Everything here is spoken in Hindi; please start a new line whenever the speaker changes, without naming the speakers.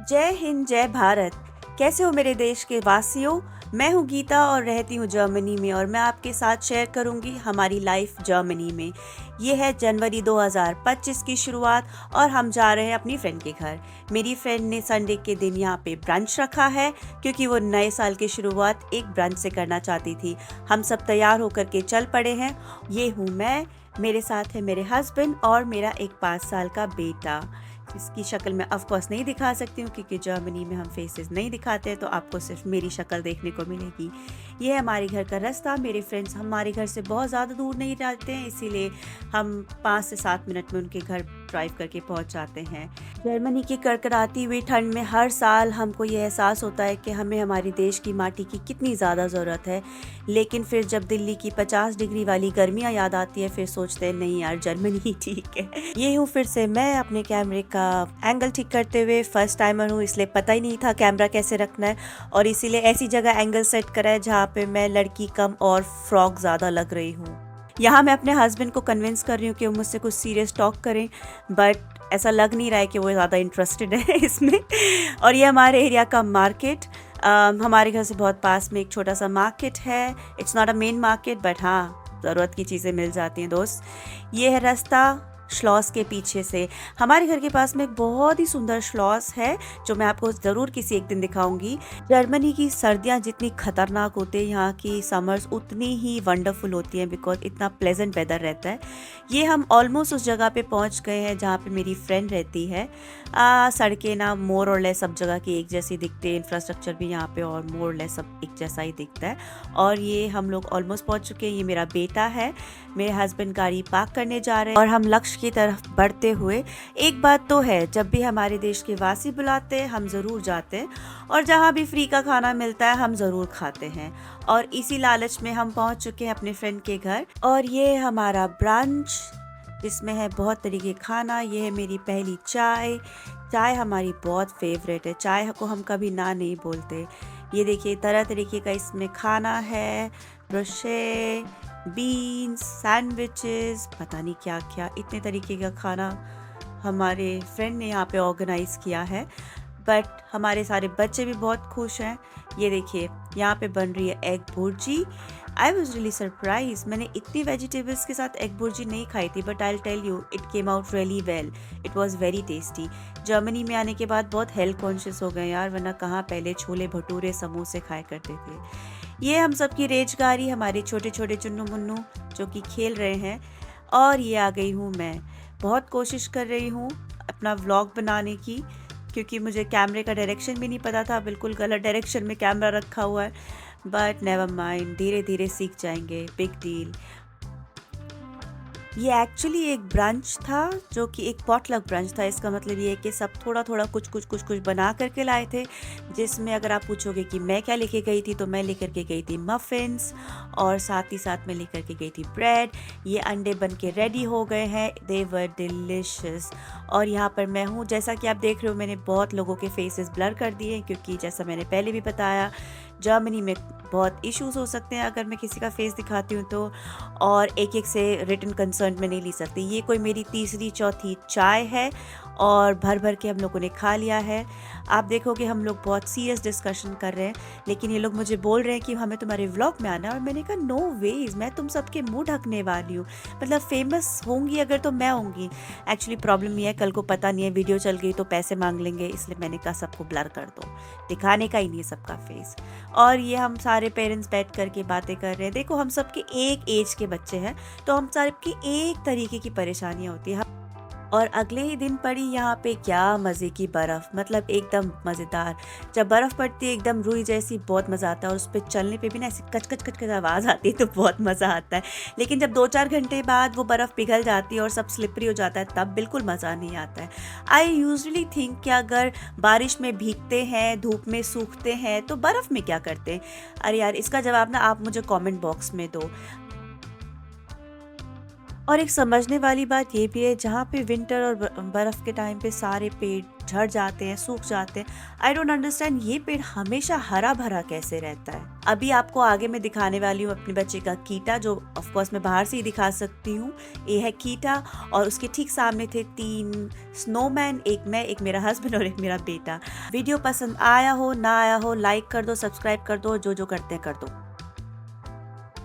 जय हिंद, जय भारत। कैसे हो मेरे देश के वासियों। मैं हूँ गीता और रहती हूँ जर्मनी में, और मैं आपके साथ शेयर करूँगी हमारी लाइफ जर्मनी में। ये है जनवरी 2025 की शुरुआत और हम जा रहे हैं अपनी फ्रेंड के घर। मेरी फ्रेंड ने संडे के दिन यहाँ पे ब्रंच रखा है क्योंकि वो नए साल की शुरुआत एक ब्रंच से करना चाहती थी। हम सब तैयार होकर के चल पड़े हैं। ये हूँ मैं, मेरे साथ है मेरे हस्बैंड और मेरा एक 5 साल का बेटा। इसकी शक्ल मैं ऑफ कोर्स नहीं दिखा सकती हूँ क्योंकि जर्मनी में हम फेसेस नहीं दिखाते, तो आपको सिर्फ मेरी शक्ल देखने को मिलेगी। ये है हमारे घर का रास्ता। मेरे फ्रेंड्स हमारे घर से बहुत ज़्यादा दूर नहीं रहते हैं, इसीलिए हम 5 से 7 मिनट में उनके घर ड्राइव करके पहुंच जाते हैं। जर्मनी की कड़कड़ाती हुई ठंड में हर साल हमको ये एहसास होता है कि हमें हमारे देश की माटी की कितनी ज़्यादा ज़रूरत है, लेकिन फिर जब दिल्ली की 50 डिग्री वाली गर्मियाँ याद आती है, फिर सोचते हैं नहीं यार, जर्मनी ही ठीक है। ये हूँ फिर से मैं अपने कैमरे का एंगल ठीक करते हुए। फर्स्ट टाइमर हूँ, इसलिए पता ही नहीं था कैमरा कैसे रखना है, और इसीलिए ऐसी जगह एंगल सेट करा है जहाँ पे मैं लड़की कम और फ्रॉक ज़्यादा लग रही हूँ। यहाँ मैं अपने हस्बैंड को कन्विंस कर रही हूँ कि वो मुझसे कुछ सीरियस टॉक करें, बट ऐसा लग नहीं रहा है कि वो ज़्यादा इंटरेस्टेड है इसमें। और ये हमारे एरिया का मार्केट, हमारे घर से बहुत पास में एक छोटा सा मार्केट है। It's not a main market, but हाँ, ज़रूरत की चीज़ें मिल जाती हैं दोस्त। ये है रास्ता श्लॉस के पीछे से। हमारे घर के पास में एक बहुत ही सुंदर श्लॉस है जो मैं आपको ज़रूर किसी एक दिन दिखाऊंगी। जर्मनी की सर्दियाँ जितनी खतरनाक होती है, यहाँ की समर्स उतनी ही वंडरफुल होती हैं बिकॉज इतना प्लेजेंट वेदर रहता है। ये हम ऑलमोस्ट उस जगह पे पहुँच गए हैं जहाँ पे मेरी फ्रेंड रहती है। सड़कें ना मोर और लेस सब जगह की एक जैसी दिखती है, इंफ्रास्ट्रक्चर भी यहाँ पे और मोर लेस सब एक जैसा ही दिखता है। और ये हम लोग ऑलमोस्ट पहुँच चुके हैं। ये मेरा बेटा है, मेरे हस्बैंड गाड़ी पार्क करने जा रहे हैं और हम लक्ष्य की तरफ बढ़ते हुए। एक बात तो है, जब भी हमारे देश के वासी बुलाते हैं हम ज़रूर जाते हैं, और जहाँ भी फ्री का खाना मिलता है हम ज़रूर खाते हैं। और इसी लालच में हम पहुँच चुके हैं अपने फ्रेंड के घर। और ये हमारा ब्रंच जिसमें है बहुत तरीके खाना। ये है मेरी पहली चाय। चाय हमारी बहुत फेवरेट है, चाय को हम कभी ना नहीं बोलते। ये देखिए तरह तरीके का इसमें खाना है, ब्रोशे, बीन्स, सैंडविचेस, पता नहीं क्या क्या, इतने तरीके का खाना हमारे फ्रेंड ने यहाँ पे ऑर्गेनाइज़ किया है। बट हमारे सारे बच्चे भी बहुत खुश हैं। ये देखिए यहाँ पे बन रही है egg bhurji. I was really surprise, मैंने इतनी वेजिटेबल्स के साथ एग भुर्जी नहीं खाई थी, but I tell you it came out really well. It was very tasty. Germany में आने के बाद बहुत हेल्थ कॉन्शियस हो गए यार, वरना कहाँ पहले छोले भटूरे समोसे खाया करते थे। ये हम सब की रेजगारी, हमारे छोटे छोटे चुन्नू मुन्नू जो कि खेल रहे हैं। और ये आ गई हूँ मैं। बहुत कोशिश कर रही हूँ अपना व्लॉग बनाने की, क्योंकि मुझे कैमरे का डायरेक्शन भी नहीं पता था, बिल्कुल गलत डायरेक्शन में कैमरा रखा हुआ है। बट नेवर माइंड, धीरे धीरे सीख जाएंगे, बिग डील। ये एक्चुअली एक ब्रंच था जो कि एक पॉटलक ब्रंच था। इसका मतलब ये है कि सब थोड़ा थोड़ा कुछ बना करके लाए थे, जिसमें अगर आप पूछोगे कि मैं क्या लेके गई थी, तो मैं लेकर के गई थी मफ़िन्स, और साथ ही साथ मैं लेकर के गई थी ब्रेड। ये अंडे बन के रेडी हो गए हैं, दे वर डिलिशियस। और यहाँ पर मैं हूँ, जैसा कि आप देख रहे हो मैंने बहुत लोगों के फेसेस ब्लर कर दिए हैं, क्योंकि जैसा मैंने पहले भी बताया जर्मनी में बहुत इश्यूज़ हो सकते हैं अगर मैं किसी का फेस दिखाती हूँ तो, और एक एक से रिटन कंसर्न में नहीं ली सकती। ये कोई मेरी तीसरी चौथी चाय है और भर भर के हम लोगों ने खा लिया है। आप देखोगे हम लोग बहुत सीरियस डिस्कशन कर रहे हैं, लेकिन ये लोग मुझे बोल रहे हैं कि हमें तुम्हारे व्लॉग में आना है, और मैंने कहा नो वेज, मैं तुम सबके मुंह ढकने वाली हूँ। मतलब फेमस होंगी अगर तो मैं होंगी। एक्चुअली प्रॉब्लम ये है, कल को पता नहीं है वीडियो चल गई तो पैसे मांग लेंगे, इसलिए मैंने कहा सबको ब्लर कर दो, दिखाने का ही नहीं है सबका फेस। और ये हम सारे पेरेंट्स बैठ करके बातें कर रहे हैं। देखो हम सबके एक एज के बच्चे हैं, तो हम सबकी एक तरीके की परेशानियाँ होती है। और अगले ही दिन पड़ी यहाँ पे क्या मज़े की बर्फ़, मतलब एकदम मज़ेदार। जब बर्फ़ पड़ती है एकदम रुई जैसी, बहुत मज़ा आता है, और उस पर चलने पे भी ना ऐसी कच कच कच कच आवाज़ आती है, तो बहुत मज़ा आता है। लेकिन जब 2-4 घंटे बाद वो बर्फ़ पिघल जाती है और सब स्लिपरी हो जाता है, तब बिल्कुल मज़ा नहीं आता है। आई यूजली थिंक कि अगर बारिश में भीगते हैं, धूप में सूखते हैं, तो बर्फ़ में क्या करते हैं। अरे यार, इसका जवाब ना आप मुझे कॉमेंट बॉक्स में दो। और एक समझने वाली बात ये भी है, जहाँ पे विंटर और बर्फ़ के टाइम पे सारे पेड़ झड़ जाते हैं, सूख जाते हैं। आई डोंट अंडरस्टैंड ये पेड़ हमेशा हरा-भरा कैसे रहता है। अभी आपको आगे मैं दिखाने वाली हूँ अपने बच्चे का कीटा, जो ऑफ कोर्स मैं बाहर से ही दिखा सकती हूँ। ये है कीटा और उसके ठीक सामने थे 3 स्नोमैन, एक मैं, एक मेरा हस्बैंड और एक मेरा बेटा। वीडियो पसंद आया हो, ना आया हो, लाइक कर दो, सब्सक्राइब कर दो, जो-जो करते हैं कर दो।